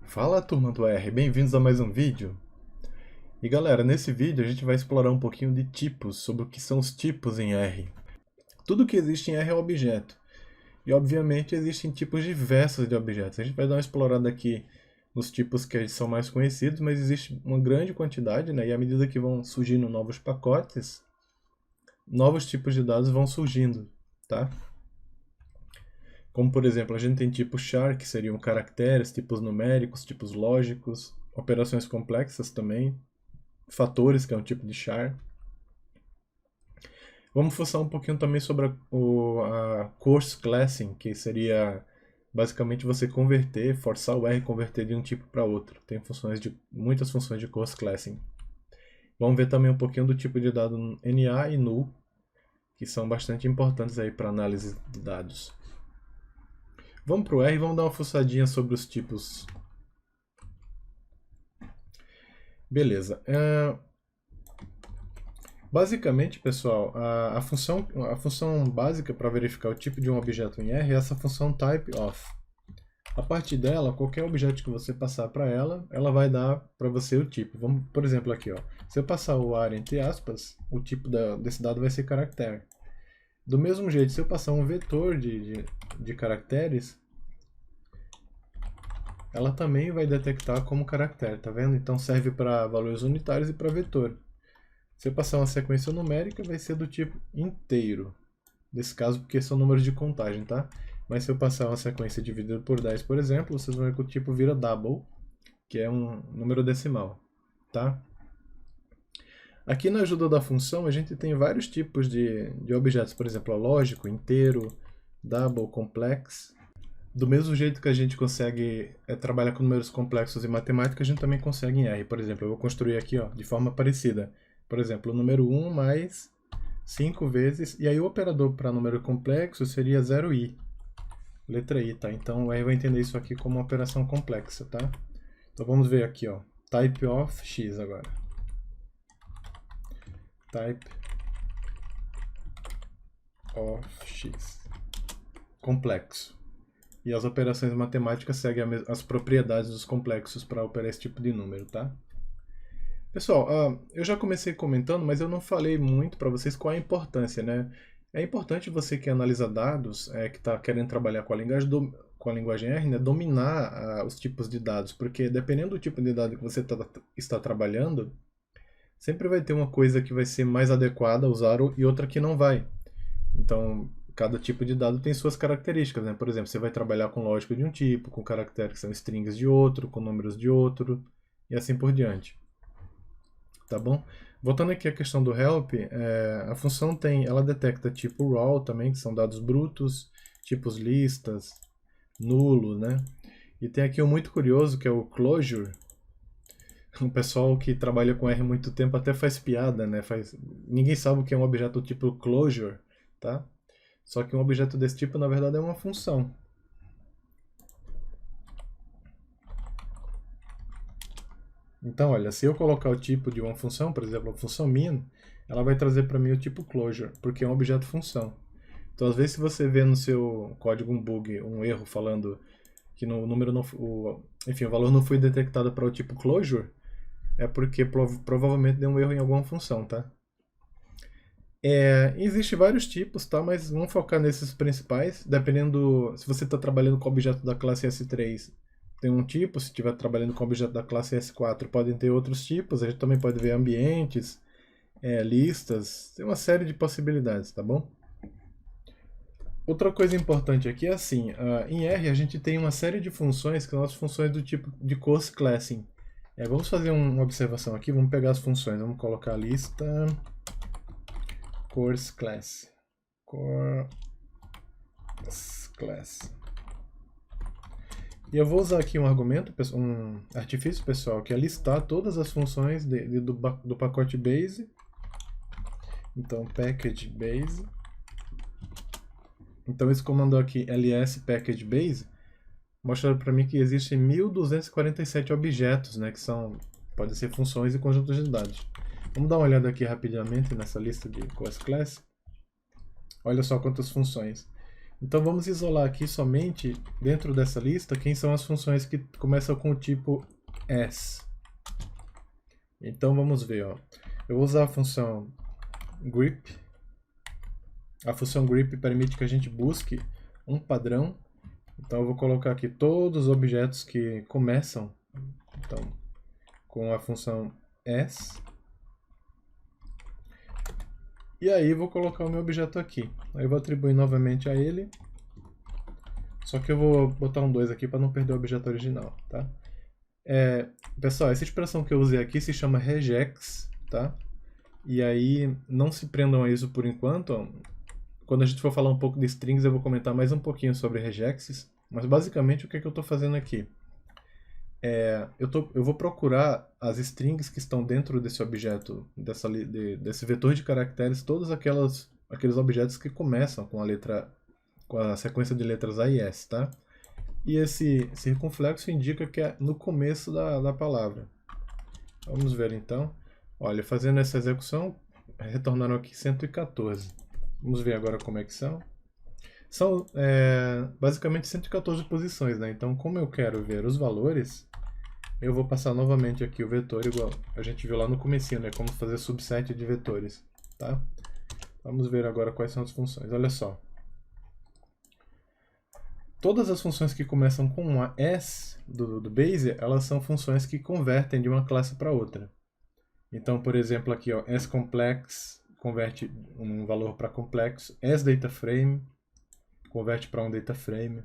Fala turma do R, bem-vindos a mais um vídeo. E galera, nesse vídeo a gente vai explorar um pouquinho de tipos, sobre o que são os tipos em R. Tudo que existe em R é um objeto. E obviamente existem tipos diversos de objetos. A gente vai dar uma explorada aqui nos tipos que são mais conhecidos, mas existe uma grande quantidade, né? E à medida que vão surgindo novos pacotes, novos tipos de dados vão surgindo, tá? Como, por exemplo, a gente tem tipos char, que seriam caracteres, tipos numéricos, tipos lógicos, operações complexas também, fatores, que é um tipo de char. Vamos fuçar um pouquinho também sobre a coarse classing, que seria basicamente você converter, forçar o R converter de um tipo para outro. Tem muitas funções de coarse classing. Vamos ver também um pouquinho do tipo de dado NA e null, que são bastante importantes aí para análise de dados. Vamos para o R e vamos dar uma fuçadinha sobre os tipos. Beleza. Basicamente, pessoal, a função básica para verificar o tipo de um objeto em R é essa função typeOf. A partir dela, qualquer objeto que você passar para ela, ela vai dar para você o tipo. Vamos, por exemplo, aqui, ó. Se eu passar o ar entre aspas, o tipo desse dado vai ser caractere. Do mesmo jeito, se eu passar um vetor de caracteres, ela também vai detectar como caractere, tá vendo? Então serve para valores unitários e para vetor. Se eu passar uma sequência numérica, vai ser do tipo inteiro. Nesse caso, porque são números de contagem, tá? Mas se eu passar uma sequência dividida por 10, por exemplo, vocês vão ver que o tipo vira double, que é um número decimal, tá? Aqui na ajuda da função, a gente tem vários tipos de objetos, por exemplo, lógico, inteiro, double, complex. Do mesmo jeito que a gente consegue trabalhar com números complexos em matemática, a gente também consegue em R. Por exemplo, eu vou construir aqui, ó, de forma parecida. Por exemplo, o número 1 mais 5 vezes, e aí o operador para número complexo seria 0i. Letra I, tá? Então o R vai entender isso aqui como uma operação complexa, tá? Então vamos ver aqui, ó. Type of x agora. Type of x. Complexo. E as operações matemáticas seguem as propriedades dos complexos para operar esse tipo de número, tá? Pessoal, eu já comecei comentando, mas eu não falei muito para vocês qual é a importância, né? É importante você que analisa dados, que está querendo trabalhar com a linguagem R, né, dominar os tipos de dados, porque dependendo do tipo de dado que você está trabalhando, sempre vai ter uma coisa que vai ser mais adequada a usar e outra que não vai. Então, cada tipo de dado tem suas características, né? Por exemplo, você vai trabalhar com lógica de um tipo, com caracteres que são strings de outro, com números de outro, e assim por diante. Tá bom? Voltando aqui à questão do help, a função ela detecta tipo raw também, que são dados brutos, tipos listas, nulo, né? E tem aqui um muito curioso que é o closure. O pessoal que trabalha com R há muito tempo até faz piada, né? Ninguém sabe o que é um objeto tipo closure, tá? Só que um objeto desse tipo, na verdade, é uma função. Então, olha, se eu colocar o tipo de uma função, por exemplo, a função min, ela vai trazer para mim o tipo closure, porque é um objeto função. Então, às vezes, se você vê no seu código um bug, um erro falando que no número não, enfim, o valor não foi detectado para o tipo closure, é porque provavelmente deu um erro em alguma função, tá? Existem vários tipos, tá? Mas vamos focar nesses principais. Dependendo, se você está trabalhando com objeto da classe S3, tem um tipo. Se estiver trabalhando com objeto da classe S4, podem ter outros tipos. A gente também pode ver ambientes, listas, tem uma série de possibilidades, tá bom? Outra coisa importante aqui é assim, em R a gente tem uma série de funções que são as funções do tipo de coarse classing. Vamos fazer uma observação aqui, vamos pegar as funções, vamos colocar a lista coarse class. Coarse class. E eu vou usar aqui um argumento, um artifício, pessoal, que é listar todas as funções do pacote base. Então, package base. Então, esse comando aqui, ls package base, mostra para mim que existem 1247 objetos, né, que podem ser funções e conjuntos de dados. Vamos dar uma olhada aqui rapidamente nessa lista de coarse class. Olha só quantas funções. Então vamos isolar aqui somente, dentro dessa lista, quem são as funções que começam com o tipo as. Então vamos ver, ó. Eu vou usar a função grep. A função grep permite que a gente busque um padrão. Então eu vou colocar aqui todos os objetos que começam então, com a função as. E aí vou colocar o meu objeto aqui. Aí eu vou atribuir novamente a ele. Só que eu vou botar um 2 aqui para não perder o objeto original, tá? Pessoal, essa expressão que eu usei aqui se chama regex, tá? E aí não se prendam a isso por enquanto. Ó. Quando a gente for falar um pouco de strings, eu vou comentar mais um pouquinho sobre regexes. Mas basicamente o que, é que eu estou fazendo aqui? Eu vou procurar as strings que estão dentro desse objeto, desse vetor de caracteres, todos aqueles objetos que começam com a sequência de letras A e S, tá? E esse circunflexo indica que é no começo da palavra. Vamos ver então. Olha, fazendo essa execução, retornaram aqui 114. Vamos ver agora como é que são. São basicamente 114 posições, né? Então, como eu quero ver os valores, eu vou passar novamente aqui o vetor, igual a gente viu lá no comecinho, né? Como fazer subset de vetores, tá? Vamos ver agora quais são as funções. Olha só. Todas as funções que começam com uma S do base, elas são funções que convertem de uma classe para outra. Então, por exemplo, aqui, ó, sComplex converte um valor para complexo, sDataFrame converte para um dataframe.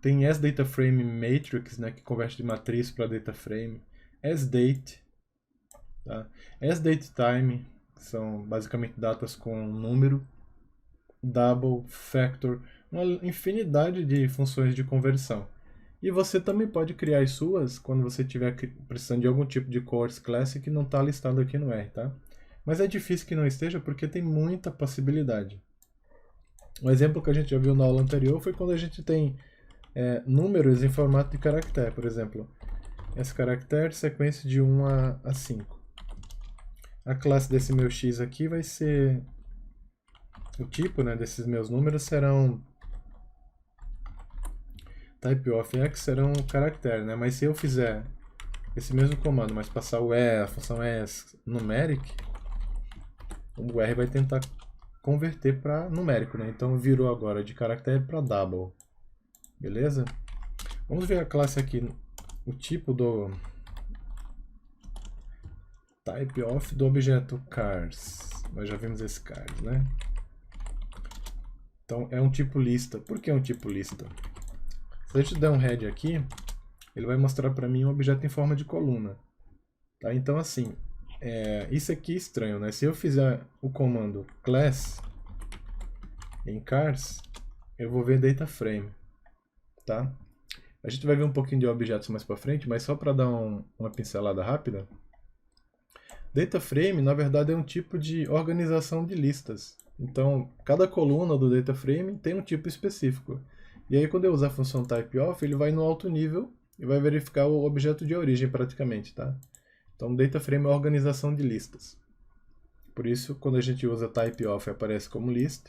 Tem sDataFrame Matrix, né, que converte de matriz para dataframe. sDate, tá? sDateTime, que são basicamente datas com número. Double, factor, uma infinidade de funções de conversão. E você também pode criar as suas quando você estiver precisando de algum tipo de course class que não está listado aqui no R, tá? Mas é difícil que não esteja porque tem muita possibilidade. Um exemplo que a gente já viu na aula anterior foi quando a gente tem números em formato de caractere. Por exemplo, esse caractere sequência de 1 a 5. A classe desse meu x aqui vai ser... O tipo, né, desses meus números serão type of x serão caractere, né? Mas se eu fizer esse mesmo comando, mas passar a função as numeric, o R vai tentar converter para numérico, né? Então virou agora de caractere para double. Beleza? Vamos ver a classe aqui, o tipo do type of do objeto cars. Nós já vimos esse cars, né? Então é um tipo lista. Por que é um tipo lista? Se a gente der um head aqui, ele vai mostrar para mim um objeto em forma de coluna. Tá? Então assim, isso aqui é estranho, né? Se eu fizer o comando class em cars, eu vou ver dataframe. Tá? A gente vai ver um pouquinho de objetos mais para frente, mas só para dar uma pincelada rápida. Dataframe, na verdade, é um tipo de organização de listas. Então, cada coluna do dataframe tem um tipo específico. E aí, quando eu usar a função typeOf, ele vai no alto nível e vai verificar o objeto de origem praticamente, tá? Então, dataframe é a organização de listas. Por isso, quando a gente usa typeOf, aparece como list.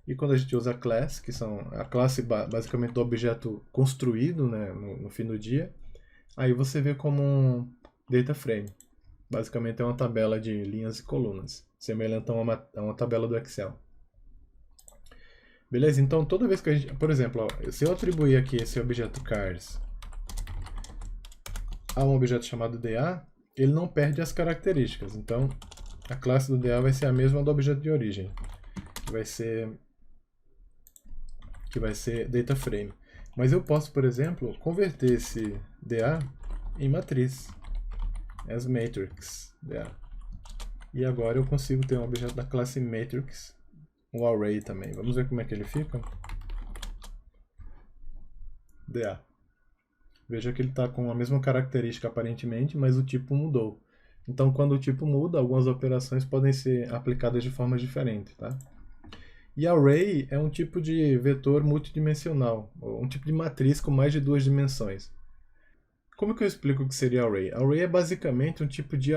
E quando a gente usa class, que são a classe basicamente do objeto construído, né, no fim do dia, aí você vê como um dataframe. Basicamente é uma tabela de linhas e colunas, semelhante a uma tabela do Excel. Beleza? Então toda vez que a gente... Por exemplo, ó, se eu atribuir aqui esse objeto cars a um objeto chamado DA, ele não perde as características. Então a classe do DA vai ser a mesma do objeto de origem, que vai ser dataframe. Mas eu posso, por exemplo, converter esse DA em matriz. As matrix DA. E agora eu consigo ter um objeto da classe matrix, um array também. Vamos ver como é que ele fica. DA. Veja que ele está com a mesma característica aparentemente, mas o tipo mudou. Então, quando o tipo muda, algumas operações podem ser aplicadas de forma diferente, tá? E array é um tipo de vetor multidimensional, um tipo de matriz com mais de 2 dimensões. Como que eu explico o que seria array? Array é basicamente um tipo de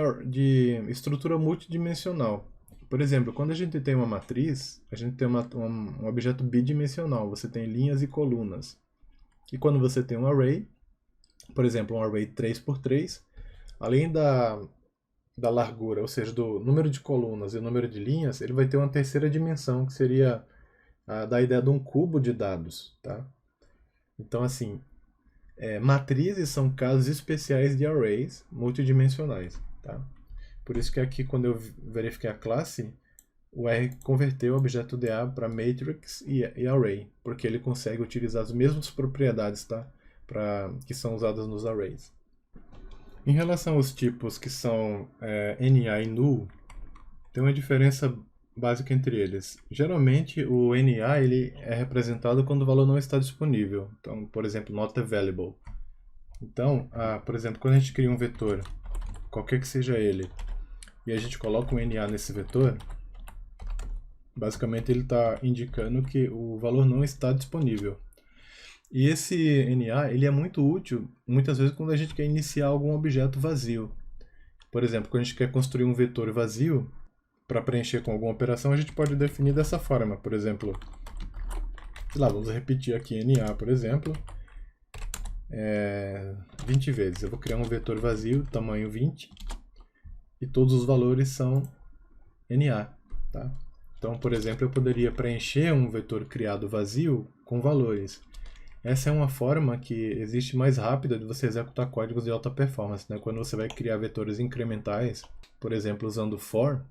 estrutura multidimensional. Por exemplo, quando a gente tem uma matriz, a gente tem um objeto bidimensional, você tem linhas e colunas. E quando você tem um array, por exemplo, um array 3x3, além da largura, ou seja, do número de colunas e o número de linhas, ele vai ter uma terceira dimensão, que seria da ideia de um cubo de dados. Tá? Então, assim, matrizes são casos especiais de arrays multidimensionais. Tá? Por isso que aqui, quando eu verifiquei a classe, o R converteu o objeto DA para matrix e array, porque ele consegue utilizar as mesmas propriedades, tá? Que são usadas nos arrays. Em relação aos tipos que são NA e null, tem uma diferença básica entre eles. Geralmente, o NA ele é representado quando o valor não está disponível. Então, por exemplo, not available. Então, por exemplo, quando a gente cria um vetor, qualquer que seja ele, e a gente coloca um NA nesse vetor, basicamente ele está indicando que o valor não está disponível. E esse NA ele é muito útil, muitas vezes, quando a gente quer iniciar algum objeto vazio. Por exemplo, quando a gente quer construir um vetor vazio, para preencher com alguma operação, a gente pode definir dessa forma. Por exemplo, sei lá, vamos repetir aqui NA, por exemplo, 20 vezes. Eu vou criar um vetor vazio, tamanho 20, e todos os valores são NA. Tá? Então, por exemplo, eu poderia preencher um vetor criado vazio com valores. Essa é uma forma que existe mais rápida de você executar códigos de alta performance. Né? Quando você vai criar vetores incrementais, por exemplo, usando for,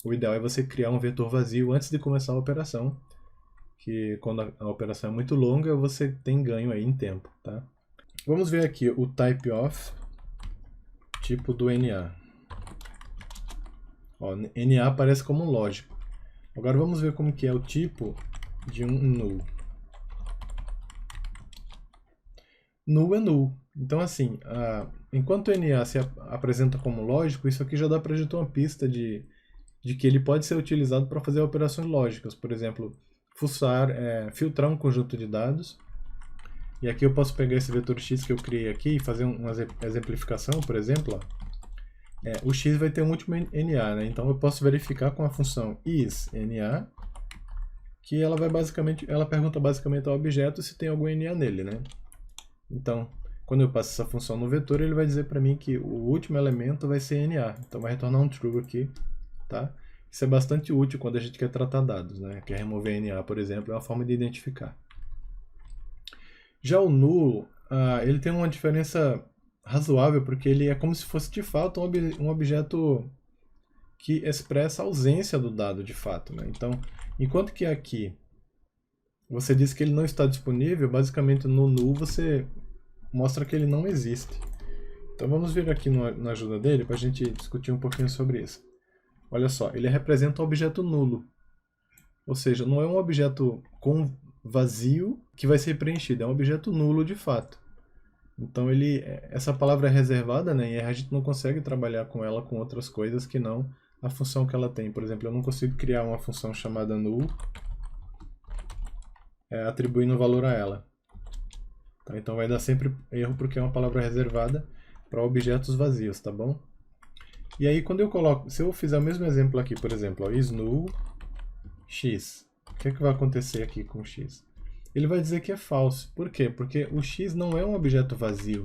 o ideal é você criar um vetor vazio antes de começar a operação, que quando a operação é muito longa, você tem ganho aí em tempo. Tá? Vamos ver aqui o type of, tipo do NA. Ó, NA aparece como lógico. Agora vamos ver como que é o tipo de um null. Null é null. Então, assim, enquanto o NA se apresenta como lógico, isso aqui já dá para a gente ter uma pista de que ele pode ser utilizado para fazer operações lógicas. Por exemplo, filtrar um conjunto de dados. E aqui eu posso pegar esse vetor x que eu criei aqui e fazer uma exemplificação, por exemplo. Ó. O x vai ter um último NA, né? Então eu posso verificar com a função isNA, que ela pergunta basicamente ao objeto se tem algum NA nele, né? Então, quando eu passo essa função no vetor, ele vai dizer para mim que o último elemento vai ser NA. Então vai retornar um true aqui, tá? Isso é bastante útil quando a gente quer tratar dados, né? Quer remover NA, por exemplo, é uma forma de identificar. Já o null, ele tem uma diferença razoável, porque ele é como se fosse de fato um objeto que expressa a ausência do dado de fato. Né? Então, enquanto que aqui você diz que ele não está disponível, basicamente no null você mostra que ele não existe. Então vamos vir aqui na ajuda dele para a gente discutir um pouquinho sobre isso. Olha só, ele representa um objeto nulo. Ou seja, não é um objeto com vazio que vai ser preenchido, é um objeto nulo de fato. Então essa palavra é reservada, né? E a gente não consegue trabalhar com ela com outras coisas que não a função que ela tem. Por exemplo, eu não consigo criar uma função chamada null atribuindo valor a ela. Tá? Então vai dar sempre erro porque é uma palavra reservada para objetos vazios, tá bom? E aí quando eu coloco, se eu fizer o mesmo exemplo aqui, por exemplo, ó, isNull x, o que vai acontecer aqui com x? Ele vai dizer que é falso. Por quê? Porque o x não é um objeto vazio.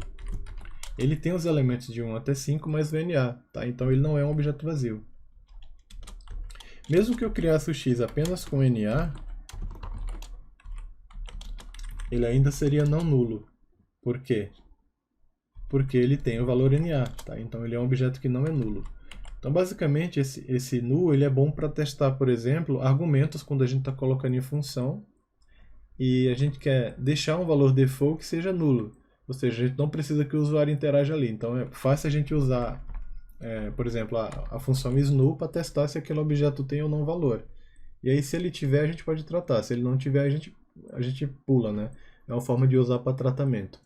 Ele tem os elementos de 1 até 5 mais o NA, tá? Então ele não é um objeto vazio. Mesmo que eu criasse o x apenas com NA, ele ainda seria não nulo. Por quê? Porque ele tem o valor NA, tá? Então ele é um objeto que não é nulo. Então basicamente esse null ele é bom para testar, por exemplo, argumentos quando a gente está colocando em função e a gente quer deixar um valor default que seja nulo. Ou seja, a gente não precisa que o usuário interaja ali. Então é fácil a gente usar, por exemplo, a função isNull para testar se aquele objeto tem ou não valor. E aí se ele tiver, a gente pode tratar. Se ele não tiver, a gente pula, né? É uma forma de usar para tratamento.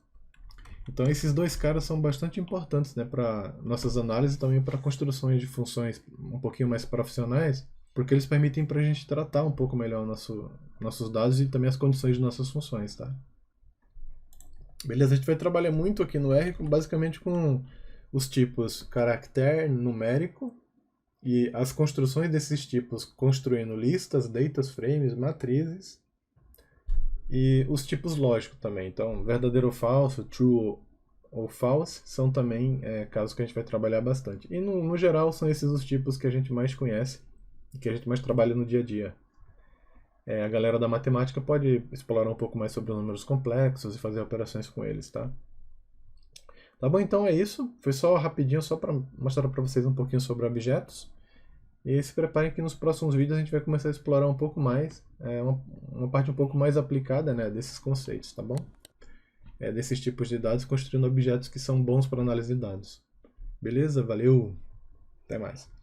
Então esses dois caras são bastante importantes, né, para nossas análises e também para construções de funções um pouquinho mais profissionais, porque eles permitem para a gente tratar um pouco melhor nossos dados e também as condições de nossas funções, tá? Beleza, a gente vai trabalhar muito aqui no R basicamente com os tipos caractere numérico, E as construções desses tipos, construindo listas, data frames, matrizes e os tipos lógicos também. Então, verdadeiro ou falso, true ou false, são também casos que a gente vai trabalhar bastante. E no geral são esses os tipos que a gente mais conhece e que a gente mais trabalha no dia a dia. A galera da matemática pode explorar um pouco mais sobre os números complexos e fazer operações com eles, tá? Tá bom, então é isso. Foi só rapidinho, só para mostrar para vocês um pouquinho sobre objetos. E se preparem que nos próximos vídeos a gente vai começar a explorar um pouco mais, uma parte um pouco mais aplicada, né, desses conceitos, tá bom? Desses tipos de dados, construindo objetos que são bons para análise de dados. Beleza? Valeu! Até mais!